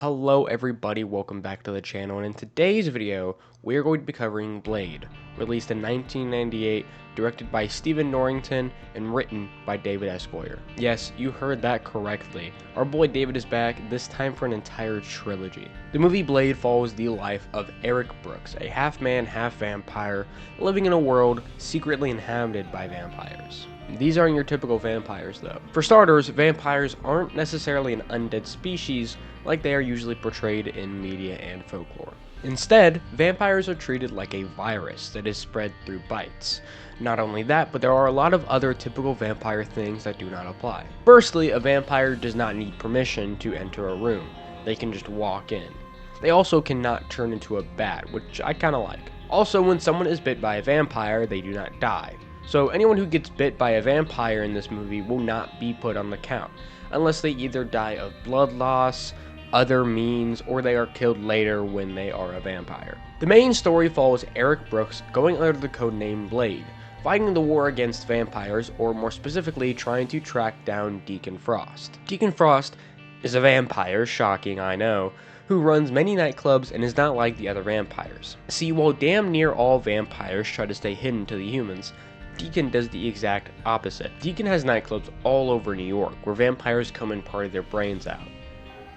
Hello everybody, welcome back to the channel, and in today's video, we are going to be covering Blade, released in 1998, directed by Stephen Norrington, and written by David S. Goyer. Yes, you heard that correctly. Our boy David is back, this time for an entire trilogy. The movie Blade follows the life of Eric Brooks, a half-man, half-vampire, living in a world secretly inhabited by vampires. These aren't your typical vampires though. For starters, vampires aren't necessarily an undead species like they are usually portrayed in media and folklore. Instead, vampires are treated like a virus that is spread through bites. Not only that, but there are a lot of other typical vampire things that do not apply. Firstly, a vampire does not need permission to enter a room. They can just walk in. They also cannot turn into a bat, which I kinda like. Also, when someone is bit by a vampire, they do not die. So anyone who gets bit by a vampire in this movie will not be put on the count, unless they either die of blood loss, other means, or they are killed later when they are a vampire. The main story follows Eric Brooks going under the codename Blade, fighting the war against vampires, or more specifically trying to track down Deacon Frost. Deacon Frost is a vampire, shocking I know, who runs many nightclubs and is not like the other vampires. See, while damn near all vampires try to stay hidden to the humans, Deacon does the exact opposite. Deacon has nightclubs all over New York where vampires come and party their brains out,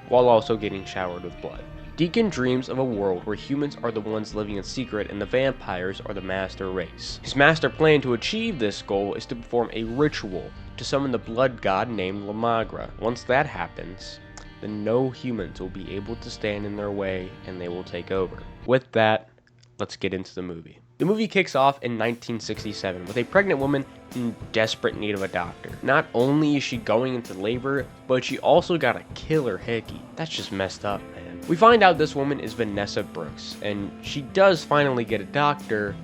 while also getting showered with blood. Deacon dreams of a world where humans are the ones living in secret and the vampires are the master race. His master plan to achieve this goal is to perform a ritual to summon the blood god named Lamagra. Once that happens, then no humans will be able to stand in their way and they will take over. With that, let's get into the movie. The movie kicks off in 1967 with a pregnant woman in desperate need of a doctor. Not only is she going into labor, but she also got a killer hickey. That's just messed up, man. We find out this woman is Vanessa Brooks, and she does finally get a doctor,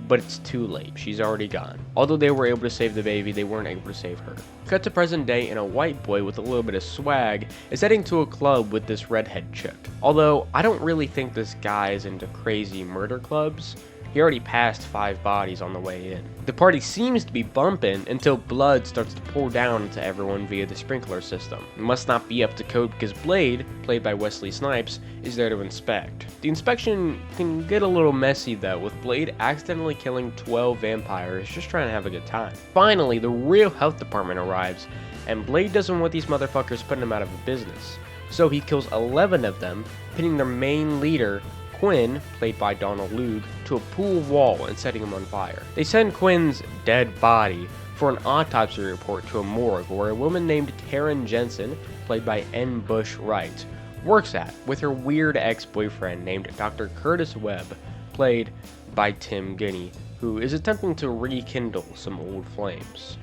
but it's too late. She's already gone. Although they were able to save the baby, they weren't able to save her. Cut to present day, and a white boy with a little bit of swag is heading to a club with this redhead chick. Although, I don't really think this guy is into crazy murder clubs. He already passed 5 bodies on the way in. The party seems to be bumping until blood starts to pour down into everyone via the sprinkler system. It must not be up to code because Blade, played by Wesley Snipes, is there to inspect. The inspection can get a little messy though, with Blade accidentally killing 12 vampires just trying to have a good time. Finally, the real health department arrives, and Blade doesn't want these motherfuckers putting him out of business. So he kills 11 of them, pinning their main leader, Quinn, played by Donald Logue, to a pool wall and setting him on fire. They send Quinn's dead body for an autopsy report to a morgue where a woman named Karen Jensen, played by N. Bush Wright, works at with her weird ex-boyfriend named Dr. Curtis Webb, played by Tim Guinea, who is attempting to rekindle some old flames.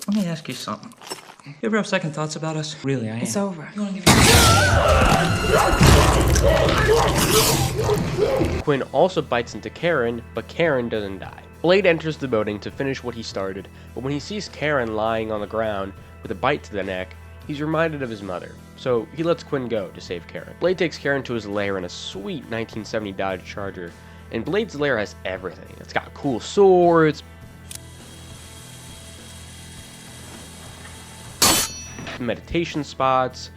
Let me ask you something. You ever have second thoughts about us? Really, I am. It's over. You wanna give Quinn also bites into Karen, but Karen doesn't die. Blade enters the building to finish what he started, but when he sees Karen lying on the ground with a bite to the neck, he's reminded of his mother, so he lets Quinn go to save Karen. Blade takes Karen to his lair in a sweet 1970 Dodge Charger, and Blade's lair has everything. It's got cool swords, meditation spots,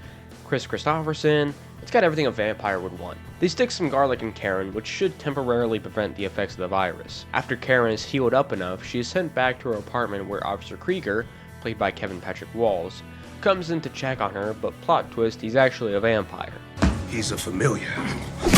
Chris Christopherson. It's got everything a vampire would want. They stick some garlic in Karen, which should temporarily prevent the effects of the virus. After Karen is healed up enough, she is sent back to her apartment where Officer Krieger, played by Kevin Patrick Walls, comes in to check on her, but plot twist, he's actually a vampire. He's a familiar.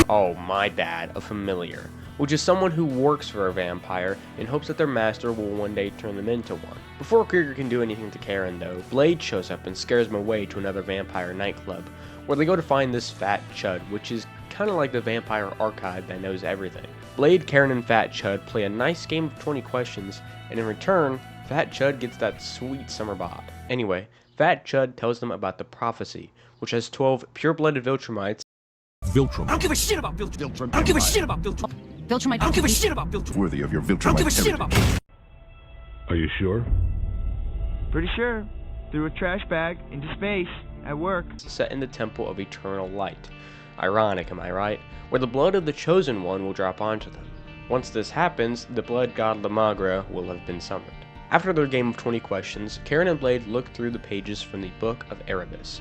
Oh, my bad, a familiar, which is someone who works for a vampire in hopes that their master will one day turn them into one. Before Krieger can do anything to Karen though, Blade shows up and scares him away to another vampire nightclub, where they go to find this Fat Chud, which is kinda like the vampire archive that knows everything. Blade, Karen, and Fat Chud play a nice game of 20 questions, and in return, Fat Chud gets that sweet summer bod. Anyway, Fat Chud tells them about the prophecy, which has 12 pure-blooded Viltrumites. Viltrum. I don't give a shit about Viltrum. I don't give a shit about Viltrum. Viltrum, I don't give a shit about Viltrum. Worthy of your I don't Viltrumite give a shit about heritage. Are you sure? Pretty sure. Threw a trash bag into space at work. Set in the Temple of Eternal Light. Ironic, am I right? Where the blood of the Chosen One will drop onto them. Once this happens, the blood god Lamagra will have been summoned. After their game of 20 questions, Karen and Blade look through the pages from the Book of Erebus,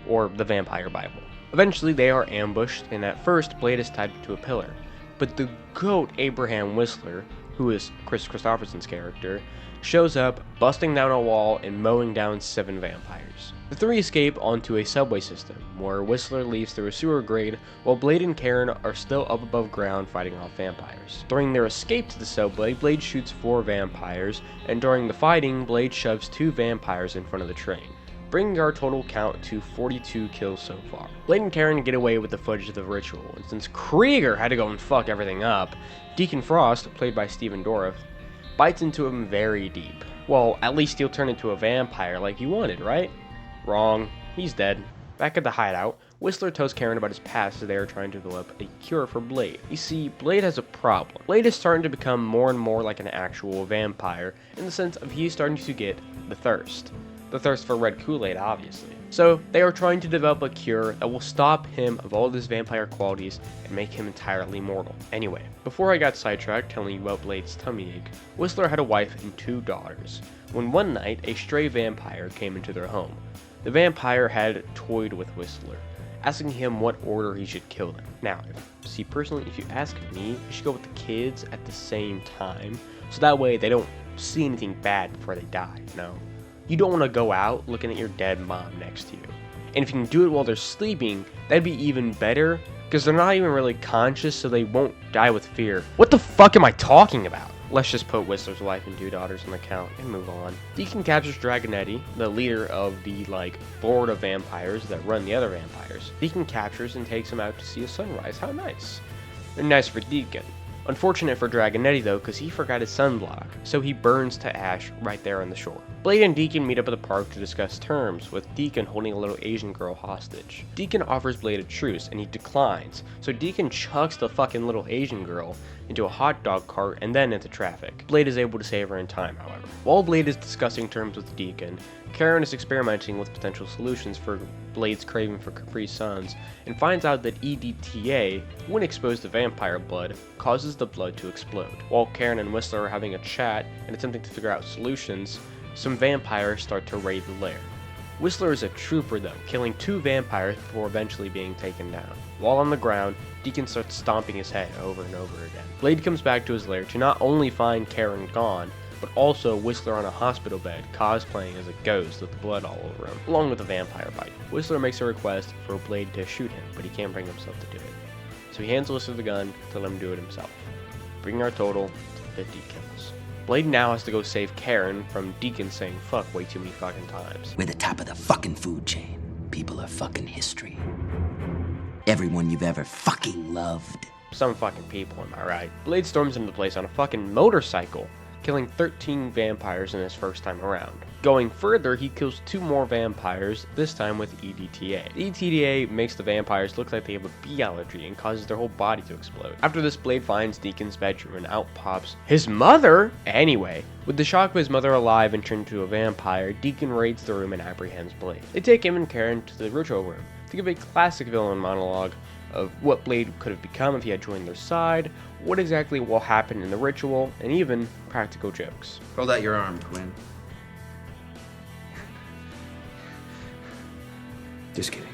or the Vampire Bible. Eventually, they are ambushed, and at first, Blade is tied to a pillar. But the GOAT Abraham Whistler, who is Chris Christopherson's character, shows up, busting down a wall and mowing down 7 vampires. The 3 escape onto a subway system, where Whistler leaves through a sewer grate, while Blade and Karen are still up above ground fighting off vampires. During their escape to the subway, Blade shoots 4 vampires, and during the fighting, Blade shoves 2 vampires in front of the train, bringing our total count to 42 kills so far. Blade and Karen get away with the footage of the ritual, and since Krieger had to go and fuck everything up, Deacon Frost, played by Stephen Norrington, bites into him very deep. Well, at least he'll turn into a vampire like you wanted, right? Wrong. He's dead. Back at the hideout, Whistler tells Karen about his past as they are trying to develop a cure for Blade. You see, Blade has a problem. Blade is starting to become more and more like an actual vampire, in the sense of he's starting to get the thirst. The thirst for red Kool-Aid, obviously. So, they are trying to develop a cure that will stop him of all of his vampire qualities and make him entirely mortal. Anyway, before I got sidetracked telling you about Blade's tummy ache, Whistler had a wife and 2 daughters, when one night a stray vampire came into their home. The vampire had toyed with Whistler, asking him what order he should kill them. Now, personally, if you ask me, you should go with the kids at the same time, so that way they don't see anything bad before they die, you know? You don't want to go out looking at your dead mom next to you. And if you can do it while they're sleeping, that'd be even better, because they're not even really conscious, so they won't die with fear. What the fuck am I talking about? Let's just put Whistler's wife and 2 daughters on the count and move on. Deacon captures Dragonetti, the leader of the, board of vampires that run the other vampires. Deacon captures and takes him out to see a sunrise. How nice. And nice for Deacon. Unfortunate for Dragonetti though, because he forgot his sunblock, so he burns to ash right there on the shore. Blade and Deacon meet up at the park to discuss terms, with Deacon holding a little Asian girl hostage. Deacon offers Blade a truce, and he declines, so Deacon chucks the fucking little Asian girl into a hot dog cart and then into traffic. Blade is able to save her in time, however. While Blade is discussing terms with Deacon, Karen is experimenting with potential solutions for Blade's craving for Capri Suns, and finds out that EDTA, when exposed to vampire blood, causes the blood to explode. While Karen and Whistler are having a chat and attempting to figure out solutions, some vampires start to raid the lair. Whistler is a trooper though, killing 2 vampires before eventually being taken down. While on the ground, Deacon starts stomping his head over and over again. Blade comes back to his lair to not only find Karen gone, but also Whistler on a hospital bed, cosplaying as a ghost with blood all over him, along with a vampire bite. Whistler makes a request for Blade to shoot him, but he can't bring himself to do it. So he hands Whistler the gun to let him do it himself, bringing our total to 50 kills. Blade now has to go save Karen from Deacon saying fuck way too many fucking times. We're the top of the fucking food chain. People are fucking history. Everyone you've ever fucking loved. Some fucking people, am I right? Blade storms into the place on a fucking motorcycle, killing 13 vampires in his first time around. Going further, he kills 2 more vampires, this time with EDTA. EDTA makes the vampires look like they have a bee allergy and causes their whole body to explode. After this, Blade finds Deacon's bedroom and out pops his mother! Anyway, with the shock of his mother alive and turned into a vampire, Deacon raids the room and apprehends Blade. They take him and Karen to the ritual room to give a classic villain monologue of what Blade could have become if he had joined their side, what exactly will happen in the ritual, and even practical jokes. Hold out your arm, Quinn. Just kidding.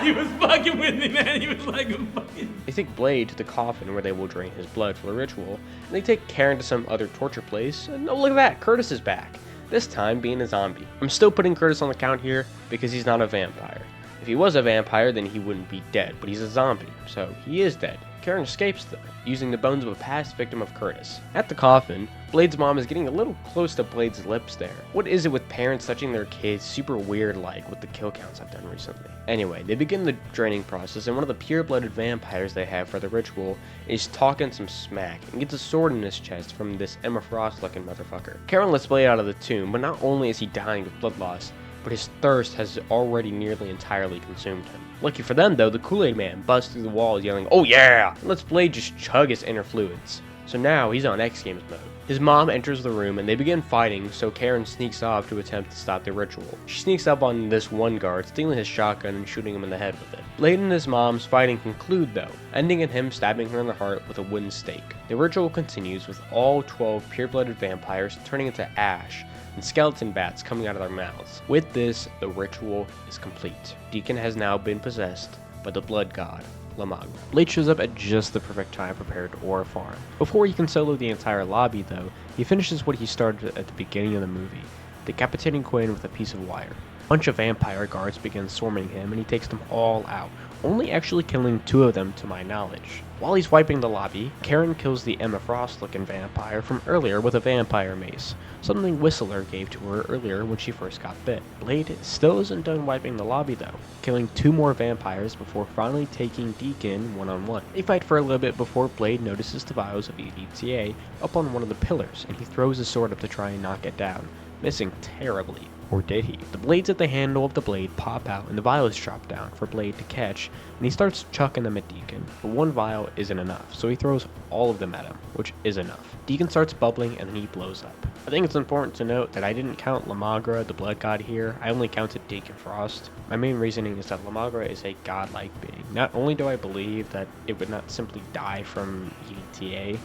He was fucking with me, man. He was like a fucking... They take Blade to the coffin where they will drain his blood for the ritual, and they take Karen to some other torture place, and oh look at that, Curtis is back. This time being a zombie. I'm still putting Curtis on the count here because he's not a vampire. If he was a vampire, then he wouldn't be dead, but he's a zombie, so he is dead. Karen escapes though, using the bones of a past victim of Curtis. At the coffin, Blade's mom is getting a little close to Blade's lips there. What is it with parents touching their kids super weird like with the kill counts I've done recently? Anyway, they begin the draining process, and one of the pure-blooded vampires they have for the ritual is talking some smack and gets a sword in his chest from this Emma Frost looking motherfucker. Karen lets Blade out of the tomb, but not only is he dying of blood loss, but his thirst has already nearly entirely consumed him. Lucky for them though, the Kool-Aid Man busts through the walls yelling, "Oh yeah!" and lets Blade just chug his inner fluids. So now he's on X Games mode. His mom enters the room and they begin fighting, so Karen sneaks off to attempt to stop the ritual. She sneaks up on this one guard, stealing his shotgun and shooting him in the head with it. Blade and his mom's fighting conclude though, ending in him stabbing her in the heart with a wooden stake. The ritual continues with all 12 pure-blooded vampires turning into ash, and skeleton bats coming out of their mouths. With this, the ritual is complete. Deacon has now been possessed by the blood god, Lamagra. Blade shows up at just the perfect time prepared to aura farm. Before he can solo the entire lobby though, he finishes what he started at the beginning of the movie, decapitating Quinn with a piece of wire. A bunch of vampire guards begin swarming him and he takes them all out, only actually killing 2 of them to my knowledge. While he's wiping the lobby, Karen kills the Emma Frost looking vampire from earlier with a vampire mace, something Whistler gave to her earlier when she first got bit. Blade still isn't done wiping the lobby though, killing 2 more vampires before finally taking Deacon one-on-one. They fight for a little bit before Blade notices the vials of EDTA up on one of the pillars and he throws his sword up to try and knock it down, missing terribly. Or did he? The blades at the handle of the blade pop out and the vials drop down for Blade to catch, and he starts chucking them at Deacon. But 1 vial isn't enough, so he throws all of them at him, which is enough. Deacon starts bubbling and then he blows up. I think it's important to note that I didn't count Lamagra, the blood god here, I only counted Deacon Frost. My main reasoning is that Lamagra is a godlike being. Not only do I believe that it would not simply die from EDTA,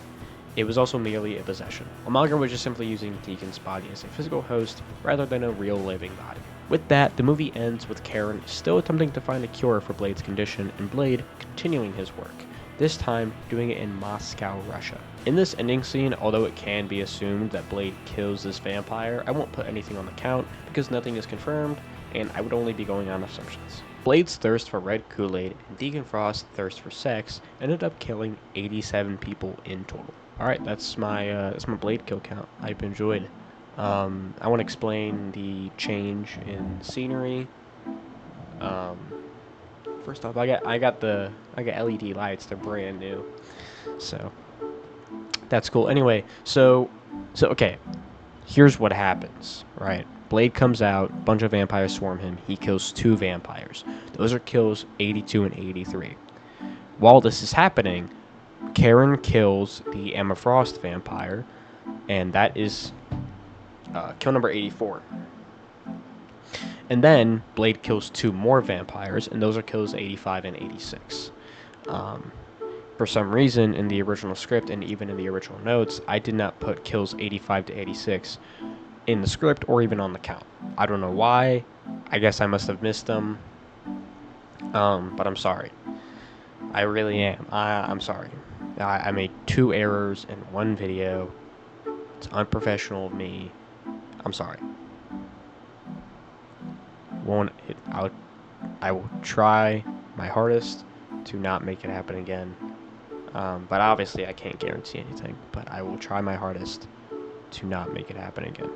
it was also merely a possession. Lamagra was just simply using Deacon's body as a physical host rather than a real living body. With that, the movie ends with Karen still attempting to find a cure for Blade's condition and Blade continuing his work, this time doing it in Moscow, Russia. In this ending scene, although it can be assumed that Blade kills this vampire, I won't put anything on the count because nothing is confirmed and I would only be going on assumptions. Blade's thirst for red Kool-Aid and Deacon Frost's thirst for sex ended up killing 87 people in total. Alright, that's my Blade kill count. I hope you enjoyed. I want to explain the change in scenery. First off, I got LED lights. They're brand new, so that's cool. Anyway, so okay, here's what happens. Right, Blade comes out. Bunch of vampires swarm him. He kills 2 vampires. Those are kills 82 and 83. While this is happening, Karen kills the Emma Frost vampire, and that is kill number 84. And then Blade kills 2 more vampires, and those are kills 85 and 86. For some reason, in the original script and even in the original notes, I did not put kills 85 to 86 in the script or even on the count. I don't know why. I guess I must have missed them. But I'm sorry. I really am. I'm sorry. I made 2 errors in 1 video. It's unprofessional of me. I'm sorry. I will try my hardest to not make it happen again. But obviously I can't guarantee anything. But I will try my hardest to not make it happen again.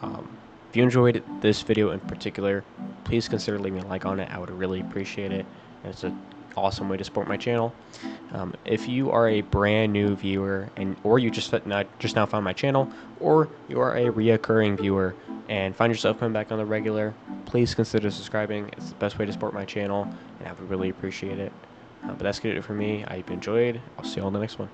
If you enjoyed this video in particular, please consider leaving a like on it. I would really appreciate it. It's an awesome way to support my channel. If you are a brand new viewer or you just now found my channel, or you are a reoccurring viewer and find yourself coming back on the regular, please consider subscribing. It's the best way to support my channel, and I would really appreciate it. But that's gonna do it for me. I hope you enjoyed. I'll see you all in the next one.